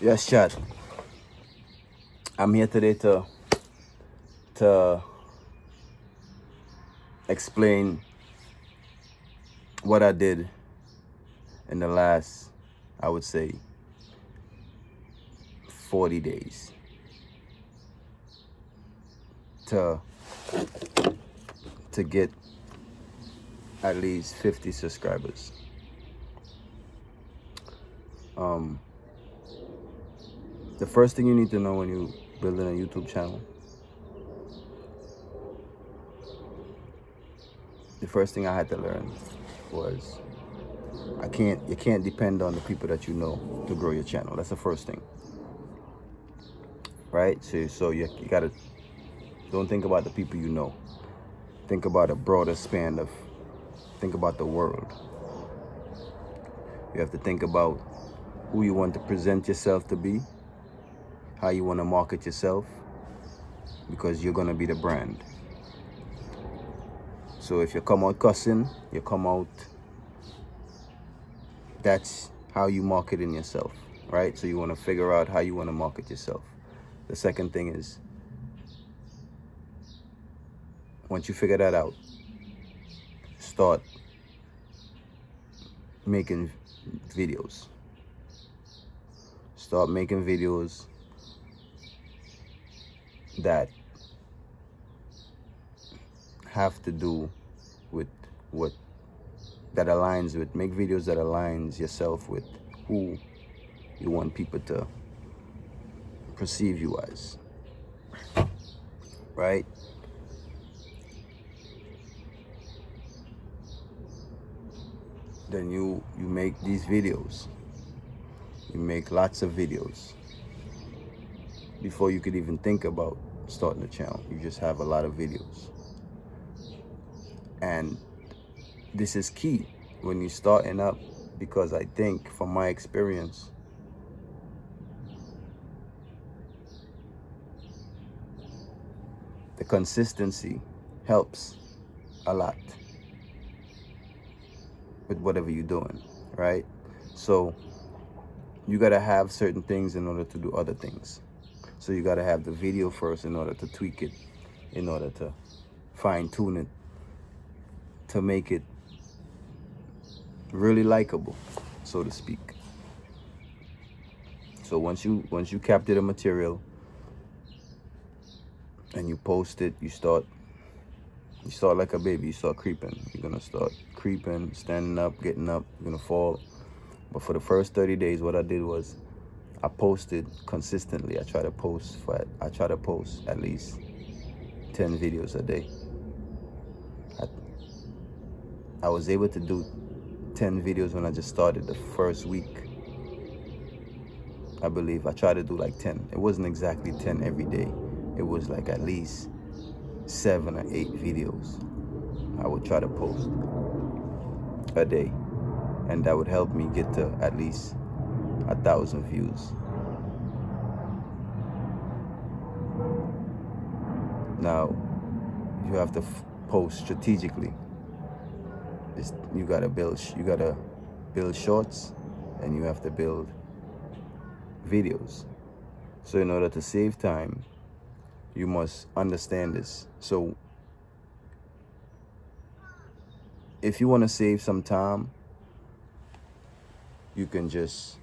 Yes, chat. I'm here today to explain what I did in the last, I would say, 40 days to get at least 50 subscribers. The first thing you need to know when you building a YouTube channel, the first thing I had to learn was you can't depend on the people that you know to grow your channel. That's the first thing, right? So you gotta, don't think about the people you know. Think about a broader span of, think about the world. You have to think about who you want to present yourself to be, how you want to market yourself, because you're gonna be the brand. So if you come out cussing, you come out, that's how you marketing yourself, right? So you want to figure out how you want to market yourself. The second thing is, once you figure that out, start making videos. Start making videos that have to do with what that aligns with. Make videos that aligns yourself with who you want people to perceive you as, right? Then you make these videos. You make lots of videos before you could even think about starting a channel. You just have a lot of videos. And this is key when you're starting up, because I think from my experience, the consistency helps a lot with whatever you're doing, right? So you gotta have certain things in order to do other things. So you gotta have the video first in order to tweak it, in order to fine tune it, to make it really likable, so to speak. So once you capture the material and you post it, you start like a baby. You start creeping. You're gonna start creeping, standing up, getting up. You're gonna fall. But for the first 30 days, what I did was I posted consistently. I try to post at least 10 videos a day. I was able to do 10 videos when I just started the first week. I believe I tried to do like 10. It wasn't exactly 10 every day. It was like at least 7 or 8 videos I would try to post a day, and that would help me get to at least 1,000 views. Now you have to post strategically. You gotta build shorts, and you have to build videos. So in order to save time, you must understand this. So if you want to save some time, you can just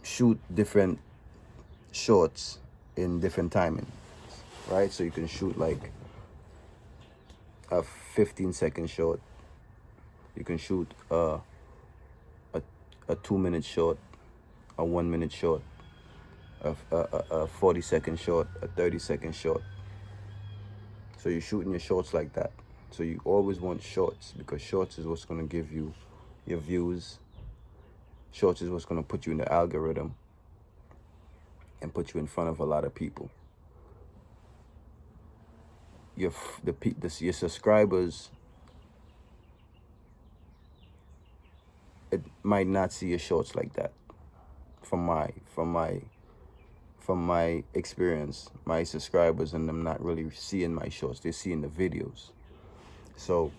shoot different shorts in different timing, right? So you can shoot like a 15-second short. You can shoot a 2-minute short, a 1-minute short, a 40-second short, a 30-second short. So you're shooting your shorts like that. So you always want shorts, because shorts is what's going to give you your views. Shorts is what's going to put you in the algorithm and put you in front of a lot of people. Your subscribers, it might not see your shorts like that. From my experience, my subscribers and them not really seeing my shorts. They're seeing the videos. So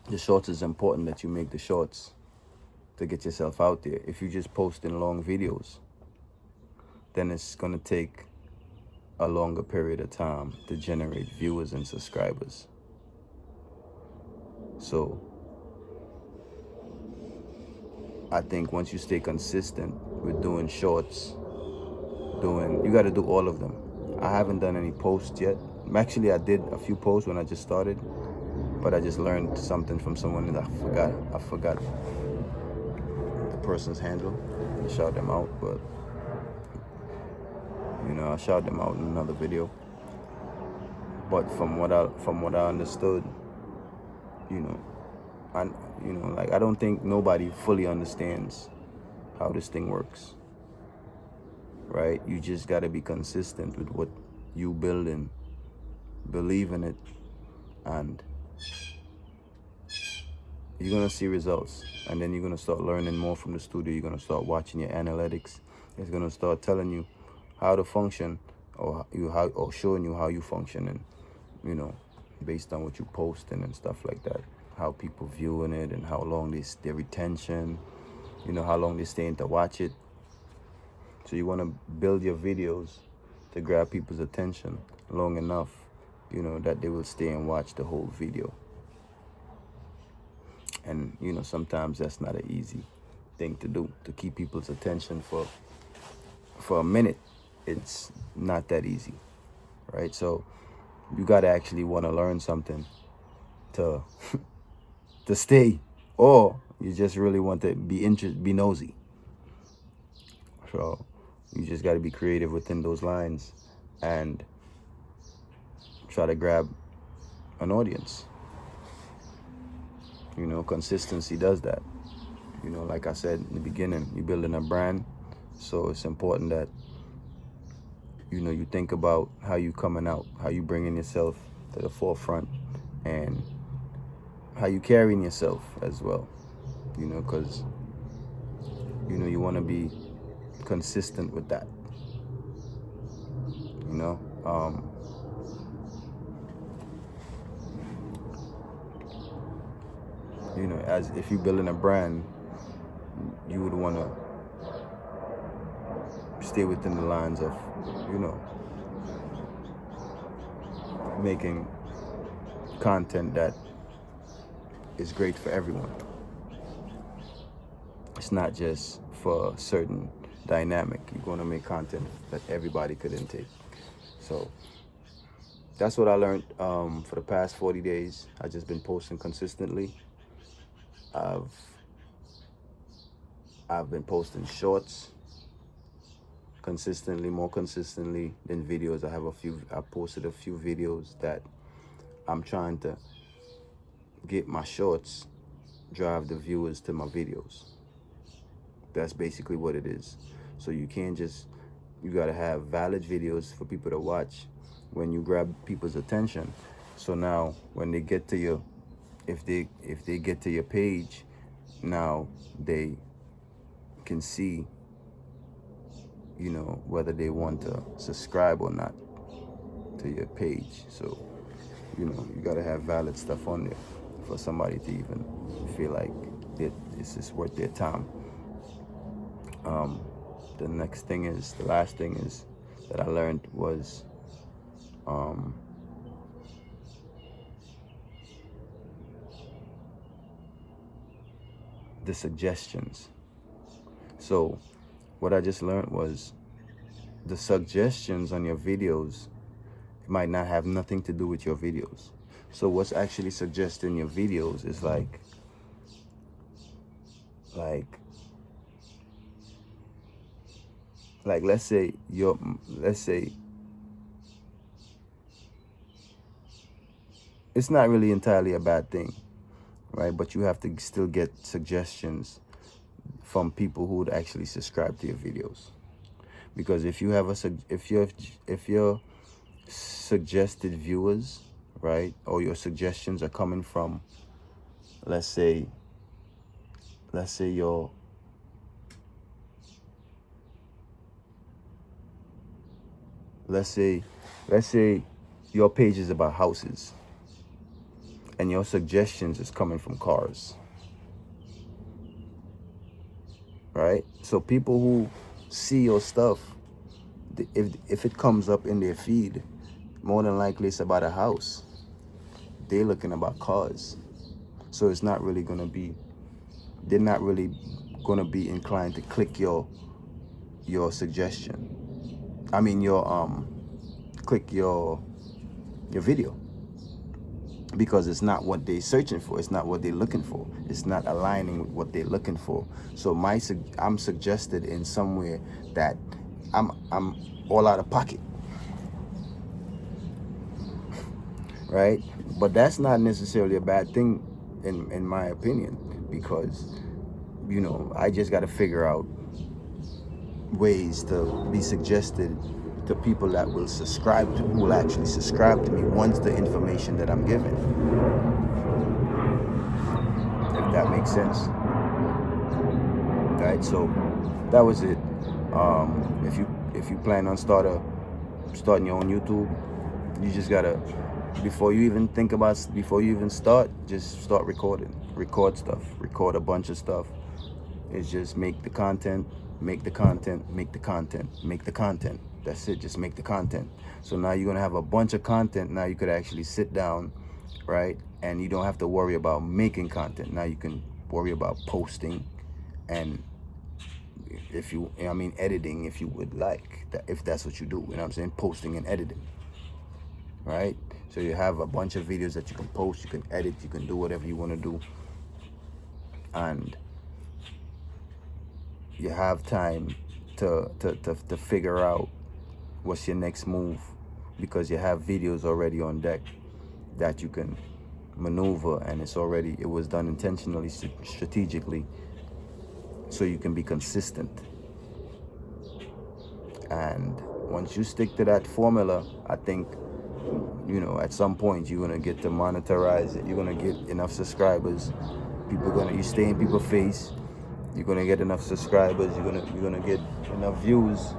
the shorts is important that you make the shorts to get yourself out there. If you just post in long videos, then it's gonna take a longer period of time to generate viewers and subscribers. So I think once you stay consistent with doing shorts, you got to do all of them. I haven't done any posts yet. Actually, I did a few posts when I just started, but I just learned something from someone that I forgot the person's handle. I shout them out, but I shout them out in another video. But from what I understood, I don't think nobody fully understands how this thing works, right? You just got to be consistent with what you building, believe in it, and you're going to see results. And then you're going to start learning more from the studio. You're going to start watching your analytics. It's going to start telling you how to function, or showing you how you function, and based on what you posting and stuff like that, how people viewing it and how long their retention, how long they staying to watch it. So you want to build your videos to grab people's attention long enough, that they will stay and watch the whole video. And sometimes that's not an easy thing to do, to keep people's attention for a minute. It's not that easy, right? So you got to actually want to learn something to to stay, or you just really want to be nosy. So you just got to be creative within those lines and try to grab an audience. Consistency does that. Like I said in the beginning, you're building a brand, so it's important that you think about how you coming out, how you bringing yourself to the forefront, and how you carrying yourself as well. Because you want to be consistent with that. As if you're building a brand, you would want to stay within the lines of, making content that is great for everyone. It's not just for a certain dynamic. You're going to make content that everybody could intake. So that's what I learned for the past 40 days. I've just been posting consistently. I've been posting shorts consistently, more consistently than videos. I posted a few videos that I'm trying to get my shorts drive the viewers to my videos. That's basically what it is. So you got to have valid videos for people to watch when you grab people's attention. So now when they get to your, if they get to your page, now they can see, whether they want to subscribe or not to your page. So, you got to have valid stuff on there for somebody to even feel like this is worth their time. The last thing is that I learned was the suggestions. So what I just learned was the suggestions on your videos might not have nothing to do with your videos. So what's actually suggested in your videos is like let's say it's not really entirely a bad thing, right? But you have to still get suggestions from people who would actually subscribe to your videos. Because if your suggested viewers, right, or your suggestions are coming from, let's say your page is about houses and your suggestions is coming from cars, right? So people who see your stuff, if it comes up in their feed, more than likely it's about a house. They're looking about cars. So it's not really gonna be, they're not really gonna be inclined to click your suggestion. I mean click your video, because it's not what they're searching for. It's not what they're looking for. It's not aligning with what they're looking for. So I'm suggested in somewhere that I'm all out of pocket, right? But that's not necessarily a bad thing in my opinion, because you know, I just got to figure out ways to be suggested to people that will subscribe to, who will actually subscribe to me once the information that I'm giving, if that makes sense. Right, so that was it. If you plan on starting your own YouTube, you just gotta, before you even start, just start recording. Record stuff. Record a bunch of stuff. It's just make the content, make the content, make the content, make the content. That's it. Just make the content. So now you're gonna have a bunch of content. Now you could actually sit down, right? And you don't have to worry about making content. Now you can worry about posting, and editing, if you would like, if that's what you do, you know what I'm saying? Posting and editing, right? So you have a bunch of videos that you can post, you can edit, you can do whatever you want to do, and you have time to figure out what's your next move, because you have videos already on deck that you can maneuver, and it was done intentionally, strategically, so you can be consistent. And once you stick to that formula, I think, you know, at some point you're gonna get to monetize it. You're gonna get enough subscribers. You stay in people's face. You're gonna get enough subscribers. You're gonna get enough views,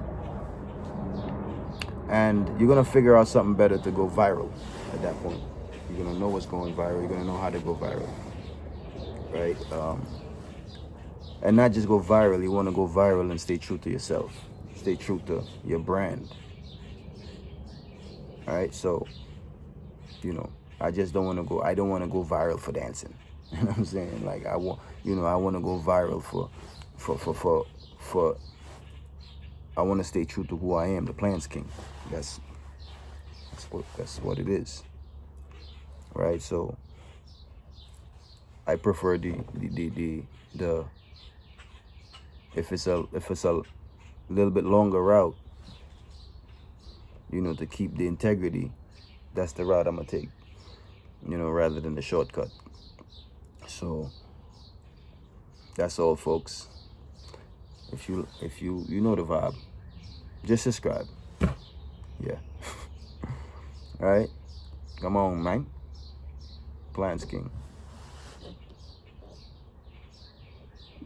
and you're gonna figure out something better to go viral. At that point, you're gonna know what's going viral. You're gonna know how to go viral, right? And not just go viral. You want to go viral and stay true to yourself. Stay true to your brand. All right, so, you know, I don't want to go viral for dancing. You know what I'm saying? Like, I want to go viral for I want to stay true to who I am, the Plants King. That's what it is. Right? So I prefer the if it's a little bit longer route, you know, to keep the integrity, that's the route I'm gonna take, you know, rather than the shortcut. So that's all, folks. If you know the vibe, just subscribe. Yeah. All right, come on, man. Plants King.